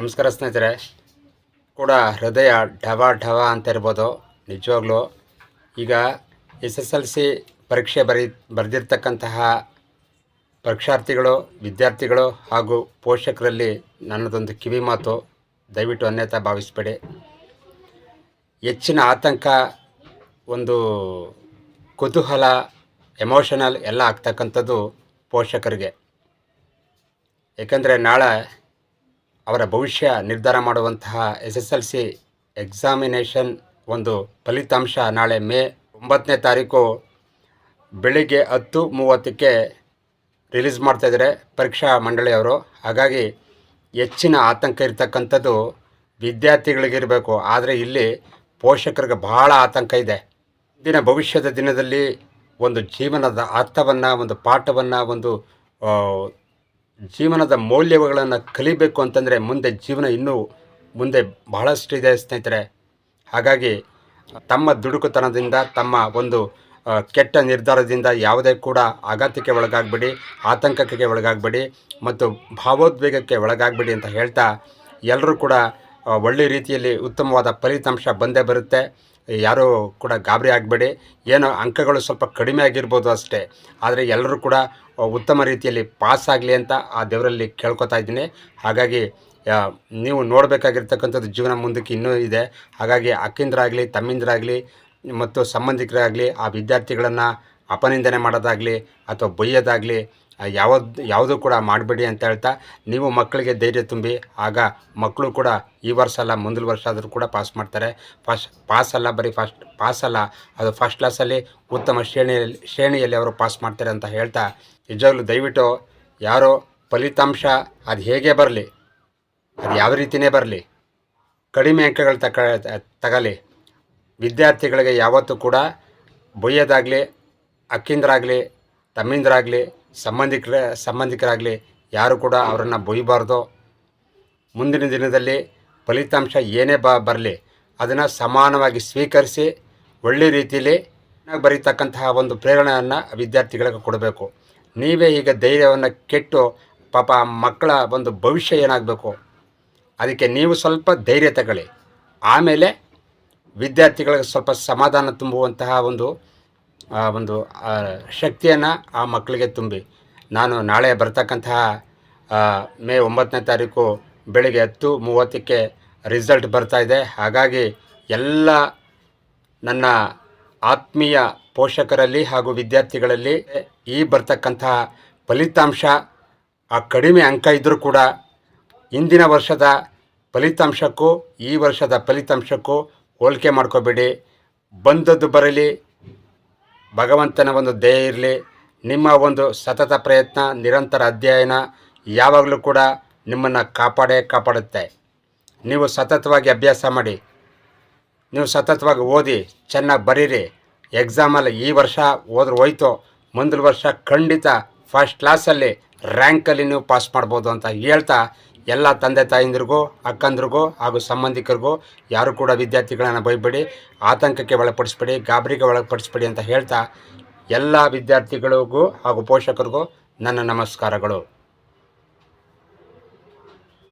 ನಮಸ್ಕಾರ ಸ್ನೇಹಿತರೆ. ಕೂಡ ಹೃದಯ ಢವ ಢವ ಅಂತ ಇರ್ಬೋದು. ನಿಜವಾಗ್ಲೂ ಈಗ SSLC ಪರೀಕ್ಷೆ ಬರೆದಿರ್ತಕ್ಕಂತಹ ಪರೀಕ್ಷಾರ್ಥಿಗಳು, ವಿದ್ಯಾರ್ಥಿಗಳು ಹಾಗೂ ಪೋಷಕರಲ್ಲಿ ನನ್ನದೊಂದು ಕಿವಿ ಮಾತು, ದಯವಿಟ್ಟು ಅನ್ಯತಾ ಭಾವಿಸಬೇಡಿ. ಹೆಚ್ಚಿನ ಆತಂಕ, ಒಂದು ಕುತೂಹಲ, ಎಮೋಷನಲ್ ಎಲ್ಲ ಆಗ್ತಕ್ಕಂಥದ್ದು ಪೋಷಕರಿಗೆ. ಏಕೆಂದರೆ ನಾಳೆ ಅವರ ಭವಿಷ್ಯ ನಿರ್ಧಾರ ಮಾಡುವಂತಹ SSLC ಎಕ್ಸಾಮಿನೇಷನ್ ಒಂದು ಫಲಿತಾಂಶ ನಾಳೆ ಮೇ 9ನೇ ತಾರೀಕು ಬೆಳಿಗ್ಗೆ 10:30ಕ್ಕೆ ರಿಲೀಸ್ ಮಾಡ್ತಾಯಿದ್ದಾರೆ ಪರೀಕ್ಷಾ ಮಂಡಳಿಯವರು. ಹಾಗಾಗಿ ಹೆಚ್ಚಿನ ಆತಂಕ ಇರತಕ್ಕಂಥದ್ದು ವಿದ್ಯಾರ್ಥಿಗಳಿಗಿರಬೇಕು. ಆದರೆ ಇಲ್ಲಿ ಪೋಷಕರಿಗೆ ಬಹಳ ಆತಂಕ ಇದೆ. ಇಂದಿನ ಭವಿಷ್ಯದ ದಿನದಲ್ಲಿ ಒಂದು ಜೀವನದ ಅರ್ಥವನ್ನು, ಒಂದು ಪಾಠವನ್ನು, ಒಂದು ಜೀವನದ ಮೌಲ್ಯಗಳನ್ನು ಕಲಿಬೇಕು ಅಂತಂದರೆ ಜೀವನ ಇನ್ನೂ ಮುಂದೆ ಬಹಳಷ್ಟು ಇದೆ ಸ್ನೇಹಿತರೆ. ಹಾಗಾಗಿ ತಮ್ಮ ದುಡುಕುತನದಿಂದ, ತಮ್ಮ ಒಂದು ಕೆಟ್ಟ ನಿರ್ಧಾರದಿಂದ ಯಾವುದೇ ಕೂಡ ಆಘಾತಕ್ಕೆ ಒಳಗಾಗಬೇಡಿ, ಆತಂಕಕ್ಕೆ ಒಳಗಾಗಬೇಡಿ ಮತ್ತು ಭಾವೋದ್ವೇಗಕ್ಕೆ ಒಳಗಾಗಬೇಡಿ ಅಂತ ಹೇಳ್ತಾ, ಎಲ್ಲರೂ ಕೂಡ ಒಳ್ಳೆಯ ರೀತಿಯಲ್ಲಿ ಉತ್ತಮವಾದ ಫಲಿತಾಂಶ ಬಂದೇ ಬರುತ್ತೆ. ಯಾರೂ ಕೂಡ ಗಾಬರಿ ಆಗಬೇಡಿ. ಏನೋ ಅಂಕಗಳು ಸ್ವಲ್ಪ ಕಡಿಮೆ ಆಗಿರ್ಬೋದು ಅಷ್ಟೇ, ಆದರೆ ಎಲ್ಲರೂ ಕೂಡ ಉತ್ತಮ ರೀತಿಯಲ್ಲಿ ಪಾಸ್ ಆಗಲಿ ಅಂತ ಆ ದೇವರಲ್ಲಿ ಕೇಳ್ಕೊತಾ ಇದ್ದೀನಿ. ಹಾಗಾಗಿ ನೀವು ನೋಡಬೇಕಾಗಿರ್ತಕ್ಕಂಥದ್ದು ಜೀವನ ಮುಂದಕ್ಕೆ ಇನ್ನೂ ಇದೆ. ಹಾಗಾಗಿ ಅಕ್ಕಿಂದರಾಗಲಿ, ತಮ್ಮಿಂದರಾಗಲಿ ಮತ್ತು ಸಂಬಂಧಿಕರಾಗಲಿ ಆ ವಿದ್ಯಾರ್ಥಿಗಳನ್ನು ಅಪನಿಂದನೆ ಮಾಡೋದಾಗಲಿ ಅಥವಾ ಬೈಯೋದಾಗಲಿ ಯಾವುದೂ ಕೂಡ ಮಾಡಬೇಡಿ ಅಂತ ಹೇಳ್ತಾ, ನೀವು ಮಕ್ಕಳಿಗೆ ಧೈರ್ಯ ತುಂಬಿ, ಆಗ ಮಕ್ಕಳು ಕೂಡ ಈ ವರ್ಷ ಅಲ್ಲ ಮುಂದಿನ ವರ್ಷ ಆದರೂ ಕೂಡ ಪಾಸ್ ಮಾಡ್ತಾರೆ. ಪಾಸ್ ಅಲ್ಲ, ಬರೀ ಪಾಸ್ ಅಲ್ಲ, ಅದು ಫಸ್ಟ್ ಕ್ಲಾಸಲ್ಲಿ ಉತ್ತಮ ಶ್ರೇಣಿಯಲ್ಲಿ ಅವರು ಪಾಸ್ ಮಾಡ್ತಾರೆ ಅಂತ ಹೇಳ್ತಾ, ನಿಜವಾಗ್ಲೂ ದಯವಿಟ್ಟು ಯಾರೋ ಫಲಿತಾಂಶ ಅದು ಹೇಗೆ ಬರಲಿ, ಅದು ಯಾವ ರೀತಿಯೇ ಬರಲಿ, ಕಡಿಮೆ ಅಂಕಗಳು ತಗಲಿ, ವಿದ್ಯಾರ್ಥಿಗಳಿಗೆ ಯಾವತ್ತೂ ಕೂಡ ಬೈಯೋದಾಗಲಿ, ಅಕ್ಕಿಂದರಾಗಲಿ, ತಮ್ಮಿಂದರಾಗಲಿ, ಸಂಬಂಧಿಕರಾಗಲಿ ಯಾರು ಕೂಡ ಅವರನ್ನು ಬೈಯಬಾರ್ದು. ಮುಂದಿನ ದಿನದಲ್ಲಿ ಫಲಿತಾಂಶ ಏನೇ ಬರಲಿ ಅದನ್ನು ಸಮಾನವಾಗಿ ಸ್ವೀಕರಿಸಿ ಒಳ್ಳೆಯ ರೀತಿಯಲ್ಲಿ ಬರೀತಕ್ಕಂತಹ ಒಂದು ಪ್ರೇರಣೆಯನ್ನು ವಿದ್ಯಾರ್ಥಿಗಳಿಗೆ ಕೊಡಬೇಕು. ನೀವೇ ಈಗ ಧೈರ್ಯವನ್ನು ಕೆಟ್ಟು ಪಾಪ ಮಕ್ಕಳ ಒಂದು ಭವಿಷ್ಯ ಏನಾಗಬೇಕು, ಅದಕ್ಕೆ ನೀವು ಸ್ವಲ್ಪ ಧೈರ್ಯ ತಗೊಳ್ಳಿ. ಆಮೇಲೆ ವಿದ್ಯಾರ್ಥಿಗಳಿಗೆ ಸ್ವಲ್ಪ ಸಮಾಧಾನ ತುಂಬುವಂತಹ ಒಂದು ಶಕ್ತಿಯನ್ನು ಆ ಮಕ್ಕಳಿಗೆ ತುಂಬಿ. ನಾನು ನಾಳೆ ಬರ್ತಕ್ಕಂತಹ ಮೇ 9ನೇ ತಾರೀಕು ಬೆಳಿಗ್ಗೆ 10:30ಕ್ಕೆ ರಿಸಲ್ಟ್ ಬರ್ತಾಯಿದೆ. ಹಾಗಾಗಿ ಎಲ್ಲ ನನ್ನ ಆತ್ಮೀಯ ಪೋಷಕರಲ್ಲಿ ಹಾಗೂ ವಿದ್ಯಾರ್ಥಿಗಳಲ್ಲಿ ಈ ಬರ್ತಕ್ಕಂತಹ ಫಲಿತಾಂಶ ಆ ಕಡಿಮೆ ಅಂಕ ಇದ್ದರೂ ಕೂಡ ಹಿಂದಿನ ವರ್ಷದ ಫಲಿತಾಂಶಕ್ಕೂ ಈ ವರ್ಷದ ಫಲಿತಾಂಶಕ್ಕೂ ಹೋಲಿಕೆ ಮಾಡ್ಕೋಬೇಡಿ. ಬಂದದ್ದು ಬರಲಿ, ಭಗವಂತನ ಒಂದು ದಯೆ ಇರಲಿ. ನಿಮ್ಮ ಒಂದು ಸತತ ಪ್ರಯತ್ನ, ನಿರಂತರ ಅಧ್ಯಯನ ಯಾವಾಗಲೂ ಕೂಡ ನಿಮ್ಮನ್ನು ಕಾಪಾಡುತ್ತೆ. ನೀವು ಸತತವಾಗಿ ಅಭ್ಯಾಸ ಮಾಡಿ, ನೀವು ಸತತವಾಗಿ ಓದಿ, ಚೆನ್ನಾಗಿ ಬರೀರಿ. ಎಕ್ಸಾಮಲ್ಲಿ ಈ ವರ್ಷ ಹೋದ್ರೆ ಹೋಯ್ತು, ಮುಂದಿನ ವರ್ಷ ಖಂಡಿತ ಫಸ್ಟ್ ಕ್ಲಾಸಲ್ಲಿ ರ್ಯಾಂಕಲ್ಲಿ ನೀವು ಪಾಸ್ ಮಾಡ್ಬೋದು ಅಂತ ಹೇಳ್ತಾ, ಎಲ್ಲ ತಂದೆ ತಾಯಿಂದಿರಿಗೂ, ಅಕ್ಕಂದ್ರಿಗೂ ಹಾಗೂ ಸಂಬಂಧಿಕರಿಗೂ ಯಾರು ಕೂಡ ವಿದ್ಯಾರ್ಥಿಗಳನ್ನು ಬೈಬೇಡಿ, ಆತಂಕಕ್ಕೆ ಒಳಪಡಿಸ್ಬೇಡಿ, ಗಾಬರಿಗೆ ಒಳಪಡಿಸ್ಬೇಡಿ ಅಂತ ಹೇಳ್ತಾ, ಎಲ್ಲ ವಿದ್ಯಾರ್ಥಿಗಳಿಗೂ ಹಾಗೂ ಪೋಷಕರಿಗೂ ನನ್ನ ನಮಸ್ಕಾರಗಳು.